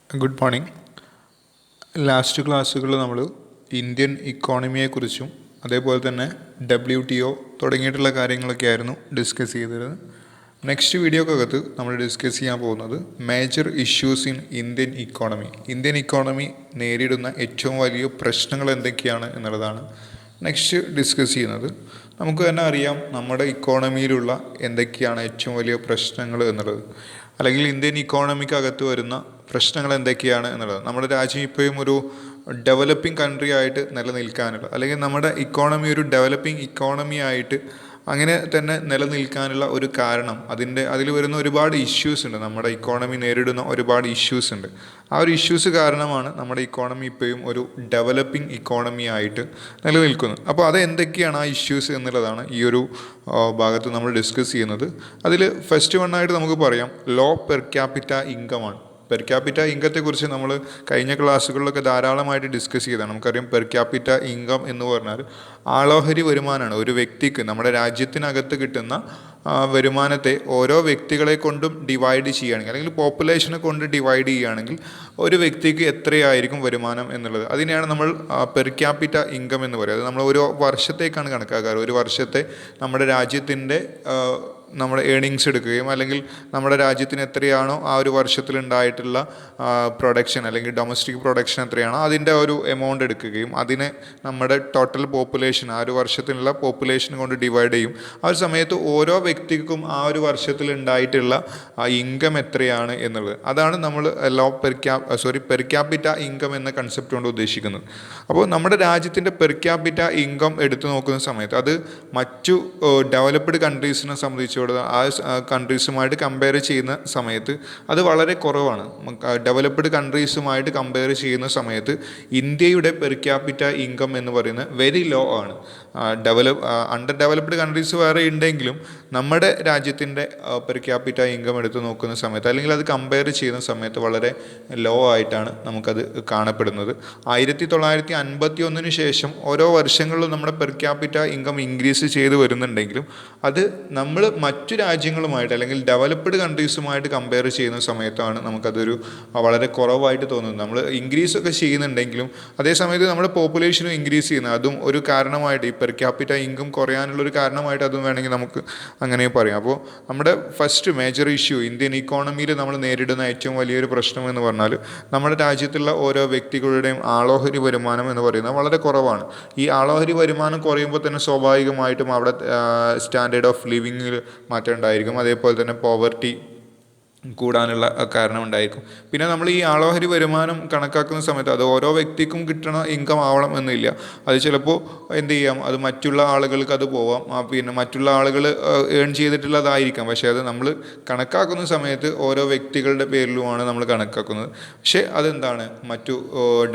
Good morning. Last ക്ലാസ്സുകളിൽ നമ്മൾ Indian ഇക്കോണമിയെക്കുറിച്ചും അതേപോലെ തന്നെ WTO തുടങ്ങിയിട്ടുള്ള കാര്യങ്ങളൊക്കെ ആയിരുന്നു ഡിസ്കസ് ചെയ്തിരുന്നത്. നെക്സ്റ്റ് വീഡിയോക്കകത്ത് നമ്മൾ ഡിസ്കസ് ചെയ്യാൻ പോകുന്നത് major issues in Indian economy നേരിടുന്ന ഏറ്റവും വലിയ പ്രശ്നങ്ങൾ എന്തൊക്കെയാണ് എന്നുള്ളതാണ് നെക്സ്റ്റ് ഡിസ്കസ് ചെയ്യുന്നത്. നമുക്ക് തന്നെ അറിയാം നമ്മുടെ ഇക്കോണമിയിലുള്ള എന്തൊക്കെയാണ് ഏറ്റവും വലിയ പ്രശ്നങ്ങൾ എന്നുള്ളത്, അല്ലെങ്കിൽ ഇന്ത്യൻ ഇക്കോണമിക്കകത്ത് വരുന്ന പ്രശ്നങ്ങൾ എന്തൊക്കെയാണ് എന്നുള്ളത്. നമ്മുടെ രാജ്യം ഇപ്പോഴും ഒരു ഡെവലപ്പിംഗ് കൺട്രി ആയിട്ട് നിലനിൽക്കാനുള്ള, അല്ലെങ്കിൽ നമ്മുടെ ഇക്കോണമി ഒരു ഡെവലപ്പിംഗ് ഇക്കോണമി ആയിട്ട് അങ്ങനെ തന്നെ നിലനിൽക്കാനുള്ള ഒരു കാരണം അതിൽ വരുന്ന ഒരുപാട് ഇഷ്യൂസ് ഉണ്ട്. നമ്മുടെ ഇക്കോണമി നേരിടുന്ന ഒരുപാട് ഇഷ്യൂസ് ഉണ്ട്. ആ ഒരു ഇഷ്യൂസ് കാരണമാണ് നമ്മുടെ ഇക്കോണമി ഇപ്പോഴും ഒരു ഡെവലപ്പിംഗ് ഇക്കോണമി ആയിട്ട് നിലനിൽക്കുന്നത്. അപ്പോൾ അത് എന്തൊക്കെയാണ് ആ ഇഷ്യൂസ് എന്നുള്ളതാണ് ഈ ഒരു ഭാഗത്ത് നമ്മൾ ഡിസ്കസ് ചെയ്യുന്നത്. അതിൽ ഫസ്റ്റ് വണ്ണായിട്ട് നമുക്ക് പറയാം ലോ പെർ ക്യാപിറ്റ ഇൻകമാണ്. പെർ ക്യാപിറ്റ ഇൻകത്തെക്കുറിച്ച് നമ്മൾ കഴിഞ്ഞ ക്ലാസ്സുകളിലൊക്കെ ധാരാളമായിട്ട് ഡിസ്കസ് ചെയ്തതാണ്. നമുക്കറിയാം പെർ ക്യാപിറ്റ ഇൻകം എന്ന് പറഞ്ഞാൽ ആളോഹരി വരുമാനമാണ്. ഒരു വ്യക്തിക്ക് നമ്മുടെ രാജ്യത്തിനകത്ത് കിട്ടുന്ന വരുമാനത്തെ ഓരോ വ്യക്തികളെ കൊണ്ടും ഡിവൈഡ് ചെയ്യുകയാണെങ്കിൽ, അല്ലെങ്കിൽ പോപ്പുലേഷനെ കൊണ്ട് ഡിവൈഡ് ചെയ്യുകയാണെങ്കിൽ ഒരു വ്യക്തിക്ക് എത്രയായിരിക്കും വരുമാനം എന്നുള്ളത്, അതിനെയാണ് നമ്മൾ പെർ ക്യാപിറ്റ ഇൻകം എന്ന് പറയുന്നത്. അത് നമ്മൾ ഒരു വർഷത്തേക്കാണ് കണക്കാക്കാറ്. ഒരു വർഷത്തെ നമ്മുടെ രാജ്യത്തിൻ്റെ നമ്മുടെ ഏണിങ്സ് എടുക്കുകയും, അല്ലെങ്കിൽ നമ്മുടെ രാജ്യത്തിന് എത്രയാണോ ആ ഒരു വർഷത്തിലുണ്ടായിട്ടുള്ള പ്രൊഡക്ഷൻ, അല്ലെങ്കിൽ ഡൊമസ്റ്റിക് പ്രൊഡക്ഷൻ എത്രയാണോ അതിൻ്റെ ഒരു എമൗണ്ട് എടുക്കുകയും അതിനെ നമ്മുടെ ടോട്ടൽ പോപ്പുലേഷൻ, ആ ഒരു വർഷത്തിലുള്ള പോപ്പുലേഷൻ കൊണ്ട് ഡിവൈഡ് ചെയ്യും. ആ ഒരു സമയത്ത് ഓരോ വ്യക്തിക്കും ആ ഒരു വർഷത്തിലുണ്ടായിട്ടുള്ള ഇൻകം എത്രയാണ് എന്നുള്ളത്, അതാണ് നമ്മൾ പെർ ക്യാപിറ്റ ഇൻകം എന്ന കൺസെപ്റ്റ് കൊണ്ട് ഉദ്ദേശിക്കുന്നത്. അപ്പോൾ നമ്മുടെ രാജ്യത്തിൻ്റെ പെർ ക്യാപിറ്റ ഇൻകം എടുത്തു നോക്കുന്ന സമയത്ത് അത് മറ്റു ഡെവലപ്ഡ് കൺട്രീസിനെ സംബന്ധിച്ച് ആ കൺട്രീസുമായിട്ട് കമ്പയർ ചെയ്യുന്ന സമയത്ത് അത് വളരെ കുറവാണ്. ഡെവലപ്ഡ് കൺട്രീസുമായിട്ട് കമ്പയർ ചെയ്യുന്ന സമയത്ത് ഇന്ത്യയുടെ പെർ ക്യാപിറ്റ ഇൻകം എന്ന് പറയുന്നത് വെരി ലോ ആണ്. അണ്ടർ ഡെവലപ്ഡ് കൺട്രീസ് വേറെ ഉണ്ടെങ്കിലും നമ്മുടെ രാജ്യത്തിൻ്റെ പെർ ക്യാപിറ്റ ഇൻകം എടുത്ത് നോക്കുന്ന സമയത്ത്, അല്ലെങ്കിൽ അത് കമ്പയർ ചെയ്യുന്ന സമയത്ത് വളരെ ലോ ആയിട്ടാണ് നമുക്കത് കാണപ്പെടുന്നത്. 1951 ശേഷം ഓരോ വർഷങ്ങളിലും നമ്മുടെ പെർ ക്യാപിറ്റ ഇൻകം ഇൻക്രീസ് ചെയ്ത് വരുന്നുണ്ടെങ്കിലും അത് നമ്മൾ മറ്റു രാജ്യങ്ങളുമായിട്ട്, അല്ലെങ്കിൽ ഡെവലപ്ഡ് കൺട്രീസുമായിട്ട് കമ്പയർ ചെയ്യുന്ന സമയത്താണ് നമുക്കതൊരു വളരെ കുറവായിട്ട് തോന്നുന്നത്. നമ്മൾ ഇൻക്രീസൊക്കെ ചെയ്യുന്നുണ്ടെങ്കിലും അതേ സമയത്ത് നമ്മുടെ പോപ്പുലേഷനും ഇൻക്രീസ് ചെയ്യുന്നത്, അതും ഒരു കാരണമായിട്ട്, ഈ പെർ ക്യാപിറ്റ ഇൻകം കുറയാനുള്ളൊരു കാരണമായിട്ട് അതും വേണമെങ്കിൽ നമുക്ക് അങ്ങനെ പറയാം. അപ്പോൾ നമ്മുടെ ഫസ്റ്റ് മേജർ ഇഷ്യൂ ഇന്ത്യൻ ഇക്കോണമിയിൽ നമ്മൾ നേരിടുന്ന ഏറ്റവും വലിയൊരു പ്രശ്നം എന്ന് പറഞ്ഞാൽ നമ്മുടെ രാജ്യത്തുള്ള ഓരോ വ്യക്തികളുടെയും ആളോഹരി വരുമാനം എന്ന് പറയുന്നത് വളരെ കുറവാണ്. ഈ ആളോഹരി വരുമാനം കുറയുമ്പോൾ തന്നെ സ്വാഭാവികമായിട്ടും അവിടെ സ്റ്റാൻഡേർഡ് ഓഫ് ലിവിങ്ങിൽ മാറ്റം ഉണ്ടായിരിക്കും. അതേപോലെ തന്നെ പോവർട്ടി കൂടാനുള്ള കാരണം ഉണ്ടായിരിക്കും. പിന്നെ നമ്മൾ ഈ ആളോഹരി വരുമാനം കണക്കാക്കുന്ന സമയത്ത് അത് ഓരോ വ്യക്തിക്കും കിട്ടണ ഇൻകം ആവണം എന്നില്ല. അത് ചിലപ്പോൾ എന്ത് ചെയ്യാം, അത് മറ്റുള്ള ആളുകൾക്ക് അത് പോവാം. പിന്നെ മറ്റുള്ള ആളുകൾ ഏൺ ചെയ്തിട്ടുള്ളതായിരിക്കാം. പക്ഷേ അത് നമ്മൾ കണക്കാക്കുന്ന സമയത്ത് ഓരോ വ്യക്തികളുടെ പേരിലുമാണ് നമ്മൾ കണക്കാക്കുന്നത്. പക്ഷേ അതെന്താണ്, മറ്റു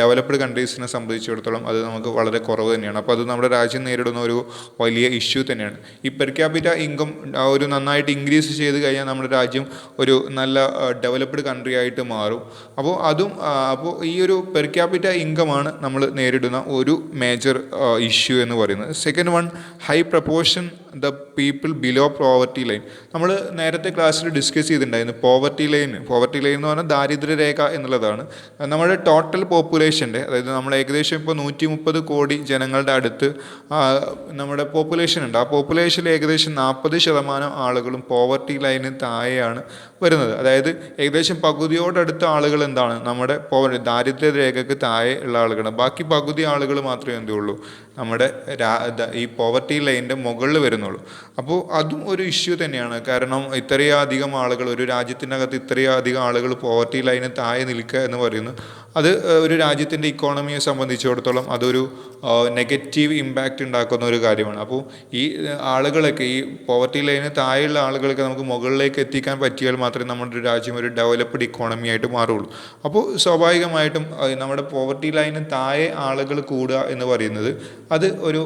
ഡെവലപ്ഡ് കൺട്രീസിനെ സംബന്ധിച്ചിടത്തോളം അത് നമുക്ക് വളരെ കുറവ് തന്നെയാണ്. അപ്പോൾ അത് നമ്മുടെ രാജ്യം നേരിടുന്ന ഒരു വലിയ ഇഷ്യൂ തന്നെയാണ്. ഈ പെർ ക്യാപിറ്റ ഇൻകം ഒരു നന്നായിട്ട് ഇൻക്രീസ് ചെയ്ത് കഴിഞ്ഞാൽ നമ്മുടെ രാജ്യം ഒരു നല്ല ഡെവലപ്ഡ് കൺട്രി ആയിട്ട് മാറും. അപ്പോൾ ഈ ഒരു പെർ ക്യാപിറ്റ ഇൻകമാണ് നമ്മൾ നേരിടുന്ന ഒരു മേജർ ഇഷ്യൂ എന്ന് പറയുന്നത്. Second one, high proportion the people below poverty line. നമ്മൾ നേരത്തെ ക്ലാസ്സിൽ ഡിസ്കസ് ചെയ്തിട്ടുണ്ടായിരുന്നു പോവർട്ടി ലൈൻ എന്ന് പറഞ്ഞാൽ ദാരിദ്ര്യരേഖ എന്നുള്ളതാണ്. നമ്മുടെ ടോട്ടൽ പോപ്പുലേഷൻ്റെ, അതായത് നമ്മൾ ഏകദേശം ഇപ്പോൾ 130 കോടി ജനങ്ങളുടെ അടുത്ത് നമ്മുടെ പോപ്പുലേഷൻ ഉണ്ട്. ആ പോപ്പുലേഷനിൽ ഏകദേശം 40% ആളുകളും പോവർട്ടി ലൈനിന് താഴെയാണ് വരുന്നത്. അതായത് ഏകദേശം പകുതിയോടടുത്ത ആളുകൾ എന്താണ്, നമ്മുടെ ദാരിദ്ര്യരേഖയ്ക്ക് താഴെ ഉള്ള ആളുകളാണ്. ബാക്കി പകുതി ആളുകൾ മാത്രമേ എന്തുള്ളൂ, നമ്മുടെ ഈ പോവർട്ടി ലൈനിൻ്റെ മുകളിൽ വരുന്നുള്ളൂ. അപ്പോൾ അതും ഒരു ഇഷ്യൂ തന്നെയാണ്. കാരണം ഇത്രയധികം ആളുകൾ, ഒരു രാജ്യത്തിനകത്ത് ഇത്രയധികം ആളുകൾ പോവർട്ടി ലൈന് താഴെ നിൽക്കുക എന്ന് പറയുന്നത് അത് ഒരു രാജ്യത്തിൻ്റെ ഇക്കോണമിയെ സംബന്ധിച്ചിടത്തോളം അതൊരു നെഗറ്റീവ് ഇമ്പാക്റ്റ് ഉണ്ടാക്കുന്ന ഒരു കാര്യമാണ്. അപ്പോൾ ഈ ആളുകളൊക്കെ, ഈ പോവർട്ടി ലൈന് താഴെയുള്ള ആളുകളൊക്കെ നമുക്ക് മുകളിലേക്ക് എത്തിക്കാൻ പറ്റിയാൽ മാത്രമേ നമ്മുടെ രാജ്യം ഒരു ഡെവലപ്ഡ് ഇക്കോണമി ആയിട്ട് മാറുള്ളൂ. അപ്പോൾ സ്വാഭാവികമായിട്ടും നമ്മുടെ പോവർട്ടി ലൈന് താഴെ ആളുകൾ കൂടുക എന്ന് പറയുന്നത് അത് ഒരു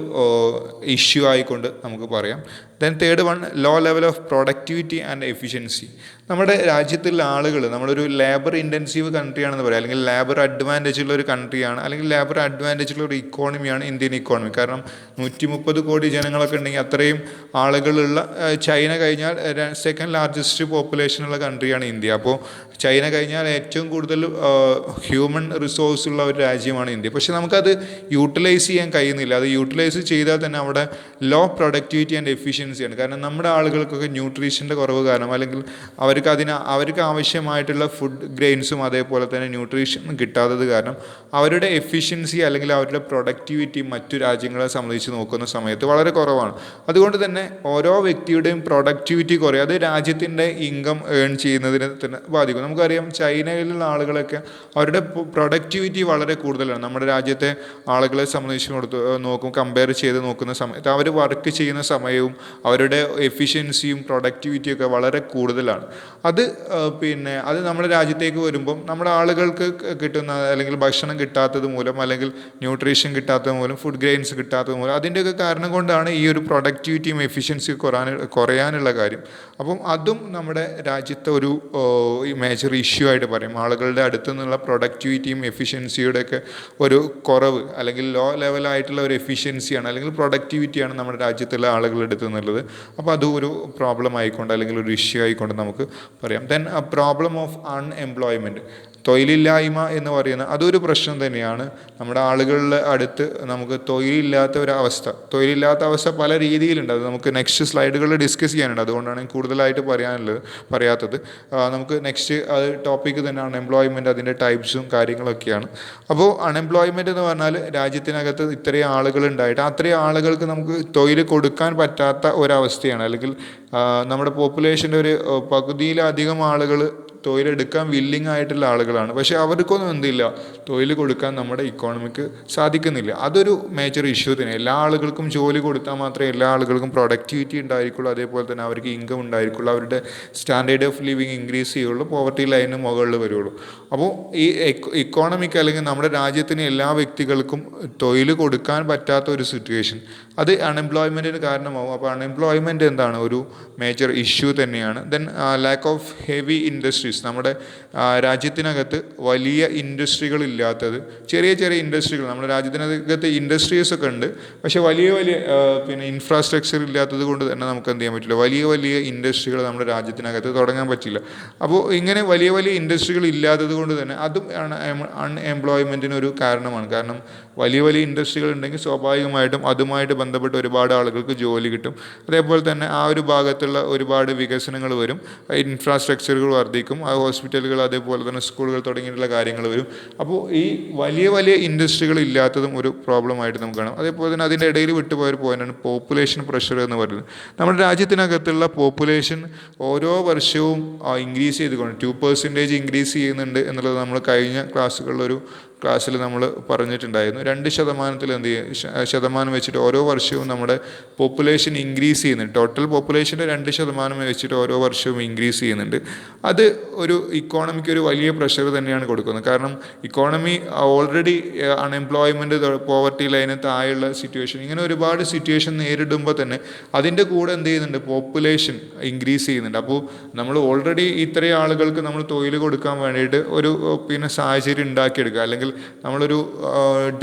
ഇഷ്യൂ ആയിക്കൊണ്ട് നമുക്ക് പറയാം. Then third one, low level of productivity and efficiency. നമ്മുടെ രാജ്യത്തുള്ള ആളുകൾ, നമ്മളൊരു ലേബർ ഇൻറ്റൻസീവ് കൺട്രിയാണെന്ന് പറയാം, അല്ലെങ്കിൽ ലേബർ അഡ്വാൻറ്റേജ് ഉള്ള ഒരു കൺട്രിയാണ്, അല്ലെങ്കിൽ ലേബർ അഡ്വാൻറ്റേജ് ഉള്ള ഒരു ഇക്കോണമിയാണ് ഇന്ത്യൻ ഇക്കോണമി. കാരണം 130 കോടി ജനങ്ങളൊക്കെ ഉണ്ടെങ്കിൽ അത്രയും ആളുകളുള്ള, ചൈന കഴിഞ്ഞാൽ സെക്കൻഡ് ലാർജസ്റ്റ് പോപ്പുലേഷനുള്ള കൺട്രിയാണ് ഇന്ത്യ. അപ്പോൾ ചൈന കഴിഞ്ഞാൽ ഏറ്റവും കൂടുതൽ ഹ്യൂമൻ റിസോഴ്സ് ഉള്ള ഒരു രാജ്യമാണ് ഇന്ത്യ. പക്ഷെ നമുക്കത് യൂട്ടിലൈസ് ചെയ്യാൻ കഴിയുന്നില്ല. അത് യൂട്ടിലൈസ് ചെയ്താൽ തന്നെ അവിടെ ലോ പ്രൊഡക്ടിവിറ്റി ആൻഡ് എഫിഷ്യൻസിയാണ്. കാരണം നമ്മുടെ ആളുകൾക്കൊക്കെ ന്യൂട്രീഷൻ്റെ കുറവ് കാരണം, അല്ലെങ്കിൽ അവർക്ക് ആവശ്യമായിട്ടുള്ള ഫുഡ് ഗ്രെയിൻസും അതേപോലെ തന്നെ ന്യൂട്രീഷൻ കിട്ടാത്തത് കാരണം അവരുടെ എഫിഷ്യൻസി അല്ലെങ്കിൽ അവരുടെ പ്രൊഡക്ടിവിറ്റി മറ്റു രാജ്യങ്ങളെ സംബന്ധിച്ച് നോക്കുന്ന സമയത്ത് വളരെ കുറവാണ്. അതുകൊണ്ട് തന്നെ ഓരോ വ്യക്തിയുടെയും പ്രൊഡക്ടിവിറ്റി കുറയും. അത് രാജ്യത്തിൻ്റെ ഇൻകം ഏൺ ചെയ്യുന്നതിനെ തന്നെ ബാധിക്കും. നമുക്കറിയാം ചൈനയിലുള്ള ആളുകളൊക്കെ അവരുടെ പ്രൊഡക്ടിവിറ്റി വളരെ കൂടുതലാണ്. നമ്മുടെ രാജ്യത്തെ ആളുകളെ സംബന്ധിച്ച് കമ്പയർ ചെയ്ത് നോക്കുന്ന സമയത്ത് അവർ വർക്ക് ചെയ്യുന്ന സമയവും അവരുടെ എഫിഷ്യൻസിയും പ്രൊഡക്ടിവിറ്റിയൊക്കെ വളരെ കൂടുതലാണ്. അത് നമ്മുടെ രാജ്യത്തേക്ക് വരുമ്പം നമ്മുടെ ആളുകൾക്ക് കിട്ടുന്ന അല്ലെങ്കിൽ ഭക്ഷണം കിട്ടാത്തത് മൂലം, അല്ലെങ്കിൽ ന്യൂട്രീഷൻ കിട്ടാത്തത് മൂലം, ഫുഡ് ഗ്രെയിൻസ് കിട്ടാത്തത് മൂലം, അതിൻ്റെയൊക്കെ കാരണം കൊണ്ടാണ് ഈ ഒരു പ്രൊഡക്ടിവിറ്റിയും എഫിഷ്യൻസിയും കുറയാനുള്ള കാര്യം. അപ്പം അതും നമ്മുടെ രാജ്യത്തെ ഒരു മേജർ ഇഷ്യൂ ആയിട്ട് പറയും. ആളുകളുടെ അടുത്തു നിന്നുള്ള പ്രൊഡക്ടിവിറ്റിയും എഫിഷ്യൻസിയുടെയൊക്കെ ഒരു കുറവ്, അല്ലെങ്കിൽ ലോ ലെവലായിട്ടുള്ള ഒരു എഫിഷ്യൻസിയാണ് അല്ലെങ്കിൽ പ്രൊഡക്ടിവിറ്റിയാണ് നമ്മുടെ രാജ്യത്തുള്ള ആളുകളുടെ അടുത്ത് നിന്നുള്ളത്. അപ്പോൾ അതും ഒരു പ്രോബ്ലം ആയിക്കൊണ്ട്, അല്ലെങ്കിൽ ഒരു ഇഷ്യൂ ആയിക്കൊണ്ട് നമുക്ക് പറയാം. ദെൻ പ്രോബ്ലം ഓഫ് അൺഎംപ്ലോയ്മെൻറ്റ്, തൊഴിലില്ലായ്മ എന്ന് പറയുന്ന അതൊരു പ്രശ്നം തന്നെയാണ്. നമ്മുടെ ആളുകളുടെ അടുത്ത് നമുക്ക് തൊഴിലില്ലാത്ത അവസ്ഥ പല രീതിയിലുണ്ട്. അത് നമുക്ക് നെക്സ്റ്റ് സ്ലൈഡുകളിൽ ഡിസ്കസ് ചെയ്യാനുണ്ട്. അതുകൊണ്ടാണ് കൂടുതലായിട്ട് പറയാത്തത്. നമുക്ക് നെക്സ്റ്റ് അത് ടോപ്പിക്ക് തന്നെ അൺഎംപ്ലോയ്മെൻറ്റ്, അതിൻ്റെ ടൈപ്സും കാര്യങ്ങളൊക്കെയാണ്. അപ്പോൾ അൺഎംപ്ലോയ്മെൻറ്റ് എന്ന് പറഞ്ഞാൽ രാജ്യത്തിനകത്ത് ഇത്രയും ആളുകളുണ്ടായിട്ട് അത്രയും ആളുകൾക്ക് നമുക്ക് തൊഴിൽ കൊടുക്കാൻ പറ്റാത്ത ഒരവസ്ഥയാണ്. അല്ലെങ്കിൽ നമ്മുടെ പോപ്പുലേഷൻ്റെ ഒരു പകുതിയിലധികം ആളുകൾ തൊഴിലെടുക്കാൻ വില്ലിങ് ആയിട്ടുള്ള ആളുകളാണ്. പക്ഷേ അവർക്കൊന്നും എന്തില്ല, തൊഴിൽ കൊടുക്കാൻ നമ്മുടെ ഇക്കോണമിക്ക് സാധിക്കുന്നില്ല. അതൊരു മേജർ ഇഷ്യൂ തന്നെ. എല്ലാ ആളുകൾക്കും ജോലി കൊടുത്താൽ മാത്രമേ എല്ലാ ആളുകൾക്കും പ്രൊഡക്ടിവിറ്റി ഉണ്ടായിരിക്കുള്ളൂ, അതേപോലെ തന്നെ അവർക്ക് ഇൻകം ഉണ്ടായിരിക്കുള്ളൂ, അവരുടെ സ്റ്റാൻഡേർഡ് ഓഫ് ലിവിങ് ഇൻക്രീസ് ചെയ്യുള്ളൂ, പോവർട്ടി ലൈനിന് മുകളിൽ വരുള്ളൂ. അപ്പോൾ ഈ ഇക്കോണമിക്ക് അല്ലെങ്കിൽ നമ്മുടെ രാജ്യത്തിന് എല്ലാ വ്യക്തികൾക്കും തൊഴിൽ കൊടുക്കാൻ പറ്റാത്ത ഒരു സിറ്റുവേഷൻ, അത് അൺഎംപ്ലോയ്മെൻറ്റിന് കാരണമാവും. അപ്പോൾ അൺഎംപ്ലോയ്മെൻറ്റ് എന്താണ്, ഒരു മേജർ ഇഷ്യൂ തന്നെയാണ്. Then lakh of heavy industries, നമ്മുടെ രാജ്യത്തിനകത്ത് വലിയ ഇൻഡസ്ട്രികളില്ലാത്തത്, ചെറിയ ചെറിയ ഇൻഡസ്ട്രികൾ, നമ്മുടെ രാജ്യത്തിനകത്ത് ഇൻഡസ്ട്രീസൊക്കെ ഉണ്ട്, പക്ഷേ വലിയ ഇൻഫ്രാസ്ട്രക്ചർ ഇല്ലാത്തത് കൊണ്ട് തന്നെ നമുക്ക് എന്ത് ചെയ്യാൻ പറ്റില്ല, വലിയ ഇൻഡസ്ട്രികൾ നമ്മുടെ രാജ്യത്തിനകത്ത് തുടങ്ങാൻ പറ്റില്ല. അപ്പോൾ ഇങ്ങനെ വലിയ ഇൻഡസ്ട്രികൾ ഇല്ലാത്തത് കൊണ്ട് തന്നെ അതും അൺഎംപ്ലോയ്മെൻറ്റിന് ഒരു കാരണമാണ്. കാരണം വലിയ ഇൻഡസ്ട്രികൾ ഉണ്ടെങ്കിൽ സ്വാഭാവികമായിട്ടും അതുമായിട്ട് ബന്ധപ്പെട്ട് ഒരുപാട് ആളുകൾക്ക് ജോലി കിട്ടും. അതേപോലെ തന്നെ ആ ഒരു ഭാഗത്തുള്ള ഒരുപാട് വികസനങ്ങൾ വരും, ഇൻഫ്രാസ്ട്രക്ചറുകൾ വർദ്ധിക്കും, ഹോസ്പിറ്റലുകൾ അതേപോലെ തന്നെ സ്കൂളുകൾ തുടങ്ങിയിട്ടുള്ള കാര്യങ്ങൾ വരും. അപ്പോൾ ഈ വലിയ ഇൻഡസ്ട്രികൾ ഇല്ലാത്തതും ഒരു പ്രോബ്ലമായിട്ട് നമുക്ക് കാണാം. അതേപോലെ തന്നെ അതിൻ്റെ ഇടയിൽ വിട്ടുപോയൊരു പോയിൻ്റാണ് പോപ്പുലേഷൻ പ്രഷർ എന്ന് പറയുന്നത്. നമ്മുടെ രാജ്യത്തിനകത്തുള്ള പോപ്പുലേഷൻ ഓരോ വർഷവും ഇൻക്രീസ് ചെയ്തുകൊണ്ട് 2% ഇൻക്രീസ് ചെയ്യുന്നുണ്ട് എന്നുള്ളത് നമ്മൾ കഴിഞ്ഞ ക്ലാസ്സിൽ നമ്മൾ പറഞ്ഞിട്ടുണ്ടായിരുന്നു. 2% ശതമാനം വെച്ചിട്ട് ഓരോ വർഷവും നമ്മുടെ പോപ്പുലേഷൻ ഇൻക്രീസ് ചെയ്യുന്നുണ്ട്. ടോട്ടൽ പോപ്പുലേഷൻ്റെ 2% വെച്ചിട്ട് ഓരോ വർഷവും ഇൻക്രീസ് ചെയ്യുന്നുണ്ട്. അത് ഒരു ഇക്കോണമിക്ക് ഒരു വലിയ പ്രഷർ തന്നെയാണ് കൊടുക്കുന്നത്. കാരണം economy already unemployment, poverty line താഴെയുള്ള സിറ്റുവേഷൻ, ഇങ്ങനെ ഒരുപാട് സിറ്റുവേഷൻ നേരിടുമ്പോൾ തന്നെ അതിൻ്റെ കൂടെ എന്ത് ചെയ്യുന്നുണ്ട്, പോപ്പുലേഷൻ ഇൻക്രീസ് ചെയ്യുന്നുണ്ട്. അപ്പോൾ നമ്മൾ ഓൾറെഡി ഇത്രയും ആളുകൾക്ക് നമ്മൾ തൊഴിൽ കൊടുക്കാൻ വേണ്ടിയിട്ട് ഒരു സാഹചര്യം ഉണ്ടാക്കിയെടുക്കുക, അല്ലെങ്കിൽ നമ്മളൊരു